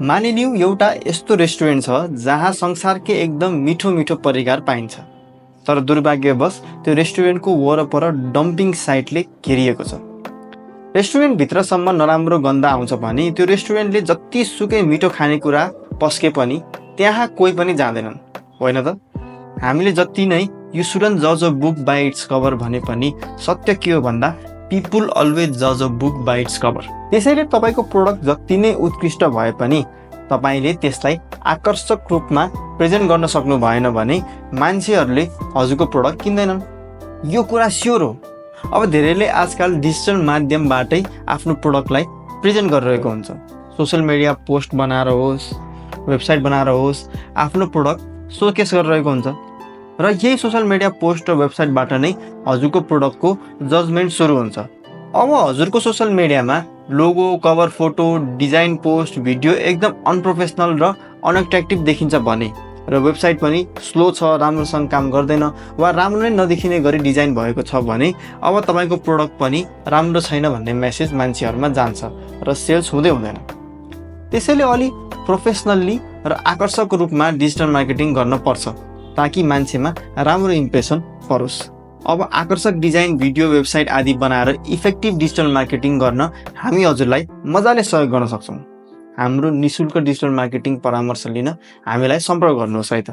मानिलिउँ एउटा यस्तो रेस्टुरेन्ट छ जहाँ संसारकै एकदम मिठो मिठो परिकार पाइन्छ, तर दुर्भाग्यवश त्यो रेस्टुरेन्टको वरपर डम्पिङ साइटले घेरिएको छ। रेस्टुरेन्टभित्रसम्म नराम्रो गन्ध आउँछ भने त्यो रेस्टुरेन्टले जतिसुकै मिठो खानेकुरा पस्के पनि त्यहाँ कोही पनि जाँदैनन्, होइन त? हामीले जति नै यु सुडन्ट जज a book by its cover भने पनि सत्य के हो भन्दा पिपुल अलवेज जज a book by its cover. त्यसैले तपाईँको प्रोडक्ट जति नै उत्कृष्ट भए पनि तपाईँले त्यसलाई आकर्षक रूपमा प्रेजेन्ट गर्न सक्नु भएन भने मान्छेहरूले हजुरको प्रोडक्ट किन्दैनन्। यो कुरा स्योर हो। अब धेरैले आजकल डिजिटल माध्यमबाटै आफ्नो प्रोडक्टलाई प्रेजेन्ट गरिरहेको हुन्छ। सोसियल मिडिया पोस्ट बनाएर होस्, वेबसाइट बनाएर होस्, आफ्नो प्रोडक्ट सोकेस गरिरहेको हुन्छ र यही सोसियल मिडिया पोस्ट र वेबसाइटबाट नै हजुरको प्रोडक्टको जजमेन्ट सुरु हुन्छ। अब हजुरको सोसियल मिडियामा logo, cover photo, design post, video एकदम अनप्रोफेसनल र अनएट्र्याक्टिभ देखिन्छ भने र वेबसाइट पनि स्लो छ, राम्रोसँग काम गर्दैन वा राम्रो नै नदेखिने गरी डिजाइन भएको छ भने अब तपाईँको प्रोडक्ट पनि राम्रो छैन भन्ने मेसेज मान्छेहरूमा जान्छ र सेल्स हुँदैन। त्यसैले अलि प्रोफेसनल्ली र आकर्षक रूपमा डिजिटल मार्केटिङ गर्न पर्छ ताकि मान्छेमा राम्रो इम्प्रेसन परोस्। अब आकर्षक डिजाइन, भिडियो, वेबसाइट आदि बनाएर इफेक्टिभ डिजिटल मार्केटिङ गर्न हामी हजुरलाई मजाले सहयोग गर्न सक्छौँ। हाम्रो निशुल्क डिजिटल मार्केटिङ परामर्श लिन हामीलाई सम्पर्क गर्नुहोस् है त।